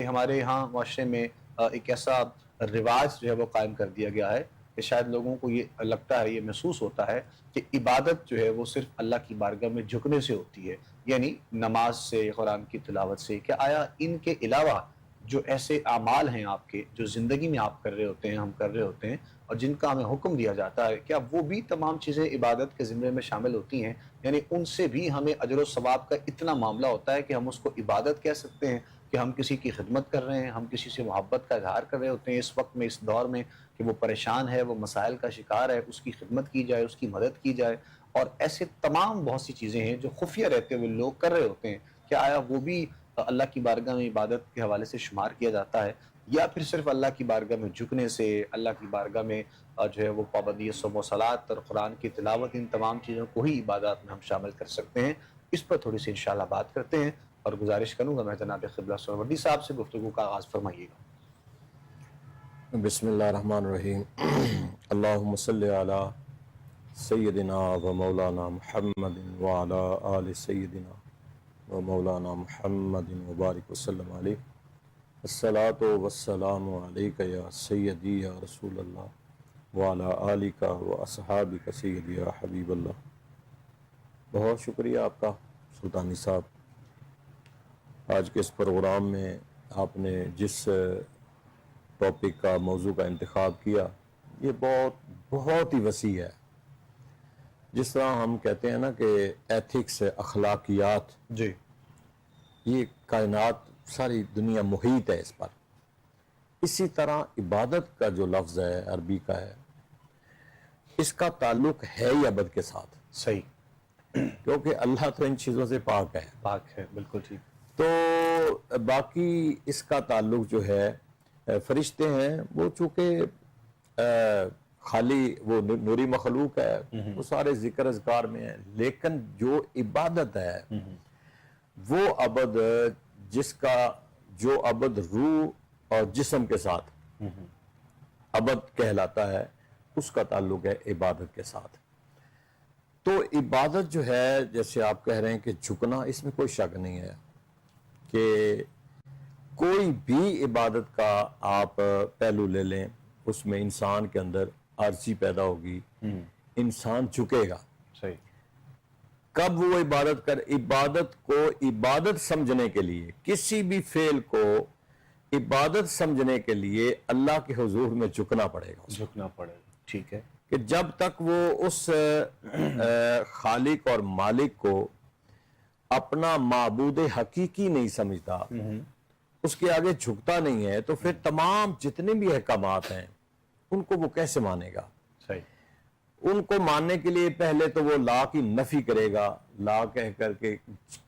ہمارے یہاں معاشرے میں ایک ایسا رواج جو ہے وہ قائم کر دیا گیا ہے کہ شاید لوگوں کو یہ لگتا ہے، یہ محسوس ہوتا ہے کہ عبادت جو ہے وہ صرف اللہ کی بارگاہ میں جھکنے سے ہوتی ہے، یعنی نماز سے، قرآن کی تلاوت سے۔ کہ آیا ان کے علاوہ جو ایسے اعمال ہیں آپ کے، جو زندگی میں آپ کر رہے ہوتے ہیں، ہم کر رہے ہوتے ہیں، اور جن کا ہمیں حکم دیا جاتا ہے، کیا وہ بھی تمام چیزیں عبادت کے زمرے میں شامل ہوتی ہیں؟ یعنی ان سے بھی ہمیں اجر و ثواب کا اتنا معاملہ ہوتا ہے کہ ہم اس کو عبادت کہہ سکتے ہیں کہ ہم کسی کی خدمت کر رہے ہیں، ہم کسی سے محبت کا اظہار کر رہے ہوتے ہیں اس وقت میں، اس دور میں کہ وہ پریشان ہے، وہ مسائل کا شکار ہے، اس کی خدمت کی جائے، اس کی مدد کی جائے، اور ایسے تمام بہت سی چیزیں ہیں جو خفیہ رہتے ہوئے لوگ کر رہے ہوتے ہیں۔ کیا آیا وہ بھی اللہ کی بارگاہ میں عبادت کے حوالے سے شمار کیا جاتا ہے، یا پھر صرف اللہ کی بارگاہ میں جھکنے سے، اللہ کی بارگاہ میں جو ہے وہ پابندی صوم و صلات اور قرآن کی تلاوت، ان تمام چیزوں کو ہی عبادات میں ہم شامل کر سکتے ہیں؟ اس پر تھوڑی سی انشاءاللہ بات کرتے ہیں، اور گزارش کروں گا میں جناب قبلہ سہروردی صاحب سے گفتگو کا آغاز فرمائیے گا۔ بسم اللہ الرحمن الرحیم۔ اللہم صلی علی سیدنا و مولانا محمد وعلی آل سیدنا و مولانا محمد وبارک وسلم علیہ۔ الصلاۃ والسلام علیک یا سیدی یا رسول اللہ وعلی آلک و اصحابک سیدی یا حبیب اللہ۔ بہت شکریہ آپ کا سلطانی صاحب، آج کے اس پروگرام میں آپ نے جس ٹاپک کا، موضوع کا انتخاب کیا، یہ بہت ہی وسیع ہے۔ جس طرح ہم کہتے ہیں نا کہ ایتھکس، اخلاقیات، جی، یہ کائنات، ساری دنیا محیط ہے اس پر۔ اسی طرح عبادت کا جو لفظ ہے عربی کا ہے، اس کا تعلق ہے ہی عبد کے ساتھ، صحیح، کیونکہ اللہ تو ان چیزوں سے پاک ہے۔ پاک ہے، بالکل ٹھیک۔ تو باقی اس کا تعلق جو ہے، فرشتے ہیں وہ چونکہ خالی وہ نوری مخلوق ہے، وہ سارے ذکر اذکار میں ہیں، لیکن جو عبادت ہے وہ عبد، جس کا جو عبد روح اور جسم کے ساتھ عبد کہلاتا ہے، اس کا تعلق ہے عبادت کے ساتھ۔ تو عبادت جو ہے، جیسے آپ کہہ رہے ہیں کہ جھکنا، اس میں کوئی شک نہیں ہے کہ کوئی بھی عبادت کا آپ پہلو لے لیں، اس میں انسان کے اندر عاجزی پیدا ہوگی، انسان جھکے گا۔ صحیح، کب وہ عبادت کو عبادت سمجھنے کے لیے، کسی بھی فعل کو عبادت سمجھنے کے لیے اللہ کے حضور میں جھکنا پڑے گا، جھکنا پڑے گا، ٹھیک ہے۔ کہ جب تک وہ اس خالق اور مالک کو اپنا معبود حقیقی نہیں سمجھتا، اس کے آگے جھکتا نہیں ہے، تو پھر تمام جتنے بھی احکامات ہیں ان کو وہ کیسے مانے گا؟ صحیح، ان کو ماننے کے لیے پہلے تو وہ لا کی نفی کرے گا، لا کہہ کر کے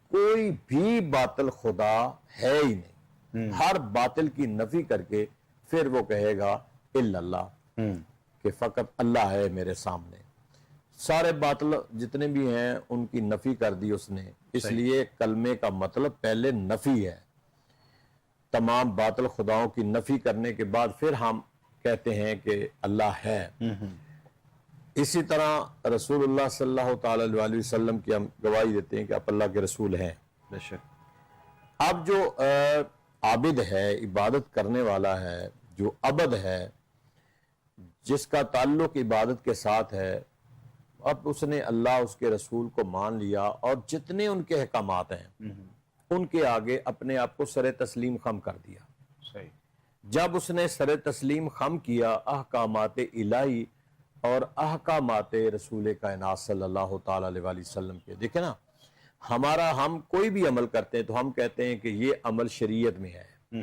کوئی بھی باطل خدا ہے ہی نہیں، ہر باطل کی نفی کر کے پھر وہ کہے گا الا اللہ، کہ فقط اللہ ہے میرے سامنے۔ سارے باطل جتنے بھی ہیں ان کی نفی کر دی اس نے، اس لیے کلمے کا مطلب پہلے نفی ہے۔ تمام باطل خداؤں کی نفی کرنے کے بعد پھر ہم کہتے ہیں کہ اللہ ہے۔ اسی طرح رسول اللہ صلی اللہ تعالی علیہ وسلم کی ہم گواہی دیتے ہیں کہ آپ اللہ کے رسول ہیں۔ بے شک۔ اب جو عابد ہے، عبادت کرنے والا ہے، جو عبد ہے، جس کا تعلق عبادت کے ساتھ ہے، اب اس نے اللہ، اس کے رسول کو مان لیا، اور جتنے ان کے احکامات ہیں ان کے آگے اپنے آپ کو سر تسلیم خم کر دیا۔ صحیح، جب اس نے سر تسلیم خم کیا احکامات الہی اور احکامات رسول کائنات صلی اللہ تعالی علیہ وسلم کے، دیکھیں نا، ہم کوئی بھی عمل کرتے ہیں تو ہم کہتے ہیں کہ یہ عمل شریعت میں ہے۔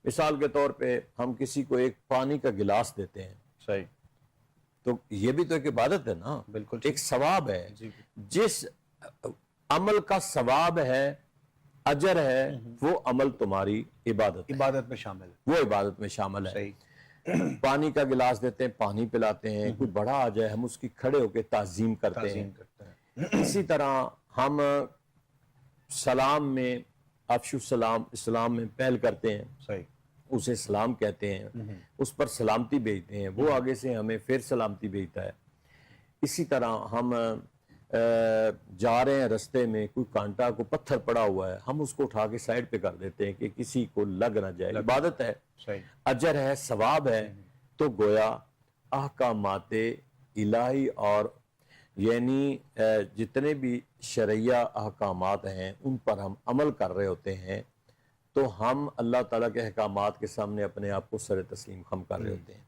مثال کے طور پہ ہم کسی کو ایک پانی کا گلاس دیتے ہیں، صحیح، تو یہ بھی تو ایک عبادت ہے نا، بالکل ایک ثواب ہے۔ جی، جس عمل کا ثواب ہے، اجر ہے، وہ عمل تمہاری عبادت ہے، عبادت میں شامل ہے، وہ عبادت میں شامل ہے۔ صحیح، پانی کا گلاس دیتے ہیں، پانی پلاتے ہیں، کوئی بڑا آ جائے ہم اس کی کھڑے ہو کے تعظیم کرتے ہیں۔ تعظیم کرتا ہے، اسی طرح ہم سلام میں، افشو السلام، اسلام میں پہل کرتے ہیں، صحیح، اسے سلام کہتے ہیں، اس پر سلامتی بھیجتے ہیں، وہ آگے سے ہمیں پھر سلامتی بھیجتا ہے۔ اسی طرح ہم جا رہے ہیں رستے میں، کوئی کانٹا کو پتھر پڑا ہوا ہے، ہم اس کو اٹھا کے سائڈ پہ کر دیتے ہیں کہ کسی کو لگ نہ جائے. عبادت ہے، صحیح. اجر ہے، ثواب ہے. تو گویا احکامات الہی اور یعنی جتنے بھی شرعیہ احکامات ہیں ان پر ہم عمل کر رہے ہوتے ہیں، تو ہم اللہ تعالیٰ کے احکامات کے سامنے اپنے آپ کو سر تسلیم خم کر رہے ہوتے ہیں.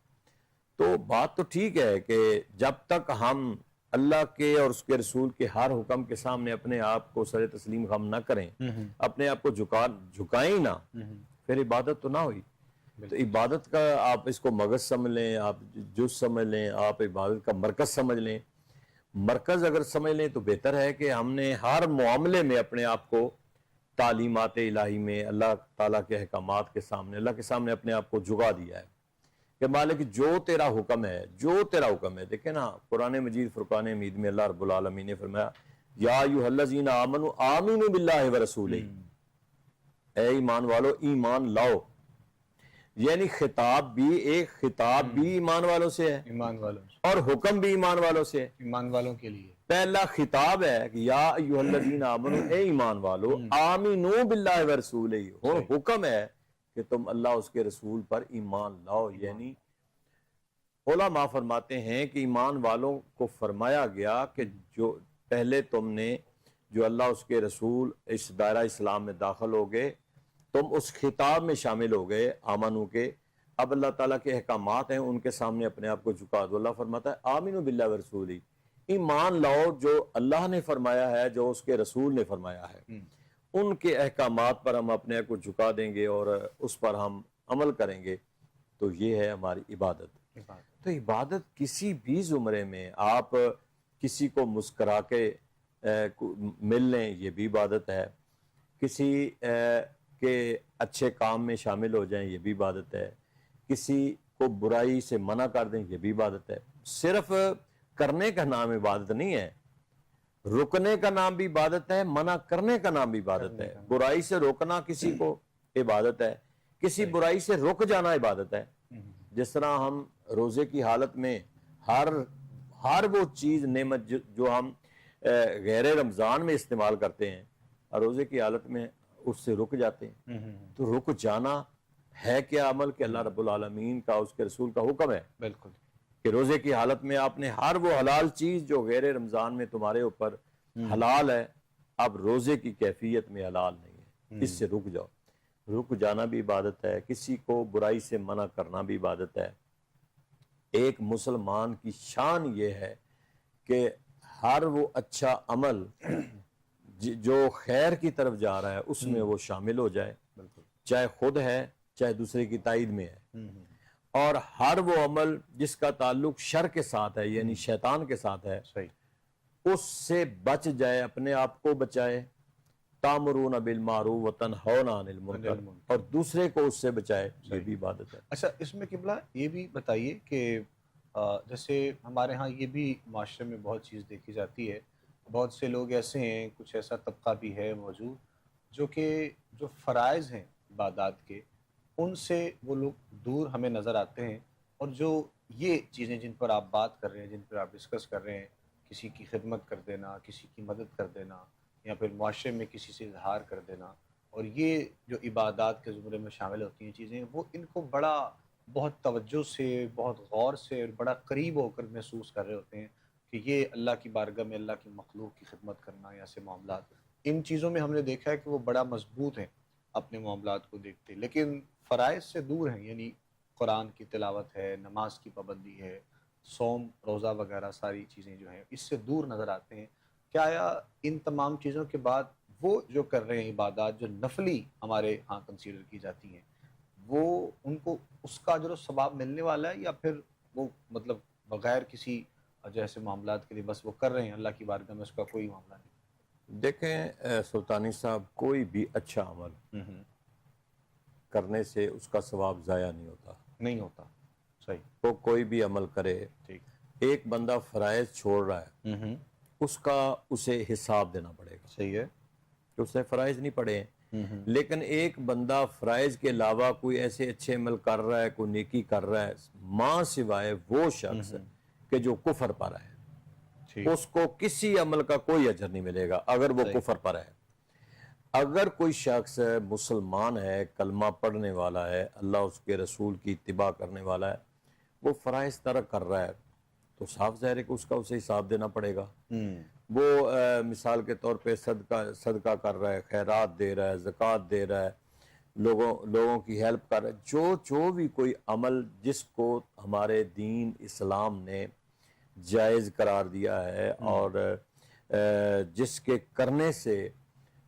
تو بات تو ٹھیک ہے کہ جب تک ہم اللہ کے اور اس کے رسول کے ہر حکم کے سامنے اپنے آپ کو سر تسلیم خم نہ کریں، اپنے آپ کو جھکائیں نہ، پھر عبادت تو نہ ہوئی. تو عبادت کا آپ اس کو مغز سمجھ لیں، آپ جز سمجھ لیں، آپ عبادت کا مرکز سمجھ لیں. مرکز اگر سمجھ لیں تو بہتر ہے کہ ہم نے ہر معاملے میں اپنے آپ کو تعلیمات الہی میں اللہ تعالیٰ کے احکامات کے سامنے، اللہ کے سامنے اپنے آپ کو جھکا دیا ہے کہ مالک جو تیرا حکم ہے، جو تیرا حکم ہے. دیکھیں نا قرآن مجید فرقان حمید میں اللہ رب العالمین نے فرمایا یا ایھا الذین آمنوا آمنوا باللہ ورسولہ، اے ایمان والو ایمان لاؤ. یعنی خطاب بھی ایمان والوں سے ہے، ایمان والوں سے، اور حکم بھی ایمان والوں سے ہے. ایمان والوں کے لیے پہلا خطاب ہے کہ یا ایھا الذین آمنوا، اے ایمان والو آمنوا باللہ ورسولہ، اور حکم ہے کہ تم اللہ اس کے رسول پر ایمان لاؤ. یعنی علماء فرماتے ہیں کہ ایمان والوں کو فرمایا گیا کہ جو پہلے تم نے جو اللہ اس کے رسول اس دائرہ اسلام میں داخل ہو گئے، تم اس خطاب میں شامل ہو گئے آمنو کے، اب اللہ تعالیٰ کے احکامات ہیں ان کے سامنے اپنے آپ کو جھکا دو. اللہ فرماتا ہے آمنو باللہ ورسولہ، ایمان لاؤ جو اللہ نے فرمایا ہے، جو اس کے رسول نے فرمایا ہے، ان کے احکامات پر ہم اپنے آپ کو جھکا دیں گے اور اس پر ہم عمل کریں گے. تو یہ ہے ہماری عبادت. تو عبادت کسی بھی زمرے میں آپ کسی کو مسکرا کے مل لیں، یہ بھی عبادت ہے. کسی کے اچھے کام میں شامل ہو جائیں، یہ بھی عبادت ہے. کسی کو برائی سے منع کر دیں، یہ بھی عبادت ہے. صرف کرنے کا نام عبادت نہیں ہے، رکنے کا نام بھی عبادت ہے، منع کرنے کا نام بھی عبادت ہے. برائی سے روکنا کسی کو عبادت ہے، کسی برائی سے رک جانا عبادت ہے. جس طرح ہم روزے کی حالت میں ہر وہ چیز نعمت جو ہم غیر رمضان میں استعمال کرتے ہیں، روزے کی حالت میں اس سے رک جاتے ہیں. تو رک جانا ہے کیا عمل کہ اللہ رب العالمین کا اس کے رسول کا حکم ہے بالکل کہ روزے کی حالت میں آپ نے ہر وہ حلال چیز جو غیر رمضان میں تمہارے اوپر حلال ہے، اب روزے کی کیفیت میں حلال نہیں ہے، اس سے رک جاؤ. رک جانا بھی عبادت ہے. کسی کو برائی سے منع کرنا بھی عبادت ہے. ایک مسلمان کی شان یہ ہے کہ ہر وہ اچھا عمل جو خیر کی طرف جا رہا ہے اس میں وہ شامل ہو جائے، چاہے خود ہے چاہے دوسرے کی تائید میں ہے. اور ہر وہ عمل جس کا تعلق شر کے ساتھ ہے، یعنی شیطان کے ساتھ ہے، اس سے بچ جائے، اپنے آپ کو بچائے. تامرون بالمعروف وتنہون عن المنکر، اور دوسرے کو اس سے بچائے، یہ بھی عبادت ہے. اچھا، اس میں قبلہ یہ بھی بتائیے کہ جیسے ہمارے ہاں یہ بھی معاشرے میں بہت چیز دیکھی جاتی ہے، بہت سے لوگ ایسے ہیں، کچھ ایسا طبقہ بھی ہے موجود جو فرائض ہیں عبادات کے، ان سے وہ لوگ دور ہمیں نظر آتے ہیں. اور جو یہ چیزیں جن پر آپ بات کر رہے ہیں، جن پر آپ ڈسکس کر رہے ہیں، کسی کی خدمت کر دینا، کسی کی مدد کر دینا، یا پھر معاشرے میں کسی سے اظہار کر دینا، اور یہ جو عبادات کے زمرے میں شامل ہوتی ہیں چیزیں، وہ ان کو بہت توجہ سے، بہت غور سے اور بڑا قریب ہو کر محسوس کر رہے ہوتے ہیں کہ یہ اللہ کی بارگاہ میں اللہ کی مخلوق کی خدمت کرنا یا ایسے معاملات، ان چیزوں میں ہم نے دیکھا ہے کہ وہ بڑا مضبوط ہیں اپنے معاملات کو دیکھتے، لیکن فرائض سے دور ہیں. یعنی قرآن کی تلاوت ہے، نماز کی پابندی ہے، صوم روزہ وغیرہ ساری چیزیں جو ہیں اس سے دور نظر آتے ہیں. کیا ان تمام چیزوں کے بعد وہ جو کر رہے ہیں عبادات جو نفلی ہمارے ہاں کنسیڈر کی جاتی ہیں، وہ ان کو اس کا اجر و ثواب ملنے والا ہے، یا پھر وہ مطلب بغیر کسی جیسے معاملات کے لیے بس وہ کر رہے ہیں اللہ کی بارگاہ میں، اس کا کوئی معاملہ نہیں؟ دیکھیں سلطانی صاحب، کوئی بھی اچھا عمل کرنے سے اس کا ثواب ضائع نہیں ہوتا. صحیح. وہ کوئی بھی عمل کرے، ایک بندہ فرائض چھوڑ رہا ہے، اس کا اسے حساب دینا پڑے گا. صحیح ہے کہ اس نے فرائض نہیں پڑھے ہیں. لیکن ایک بندہ فرائض کے علاوہ کوئی ایسے اچھے عمل کر رہا ہے، کوئی نیکی کر رہا ہے، ماں سوائے وہ شخص کہ جو کفر پر ہے، ٹھیک اس کو کسی عمل کا کوئی اجر نہیں ملے گا اگر وہ صحیح کفر پر ہے۔ اگر کوئی شخص مسلمان ہے، کلمہ پڑھنے والا ہے، اللہ اس کے رسول کی اتباع کرنے والا ہے، وہ فرائض ترک کر رہا ہے، تو صاف ظاہر ہے کہ اس کا اسے حساب دینا پڑے گا۔ وہ مثال کے طور پہ صدقہ کر رہا ہے، خیرات دے رہا ہے، زکوٰۃ دے رہا ہے، لوگوں کی ہیلپ کر رہا ہے، جو بھی کوئی عمل جس کو ہمارے دین اسلام نے جائز قرار دیا ہے اور جس کے کرنے سے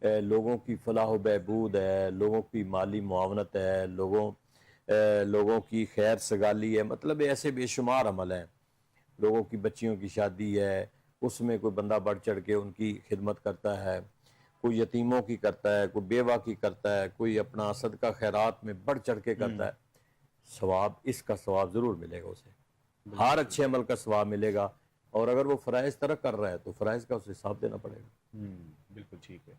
لوگوں کی فلاح و بہبود ہے، لوگوں کی مالی معاونت ہے، لوگوں کی خیر سگالی ہے، مطلب ایسے بے شمار عمل ہیں، لوگوں کی بچیوں کی شادی ہے، اس میں کوئی بندہ بڑھ چڑھ کے ان کی خدمت کرتا ہے، کوئی یتیموں کی کرتا ہے، کوئی بیوہ کی کرتا ہے، کوئی اپنا صدقہ خیرات میں بڑھ چڑھ کے کرتا ہے، ثواب اس کا ثواب ضرور ملے گا اسے، ہر اچھے عمل کا ثواب ملے گا۔ اور اگر وہ فرائض ترک کر رہا ہے تو فرائض کا اسے حساب دینا پڑے گا۔ بالکل ٹھیک ہے۔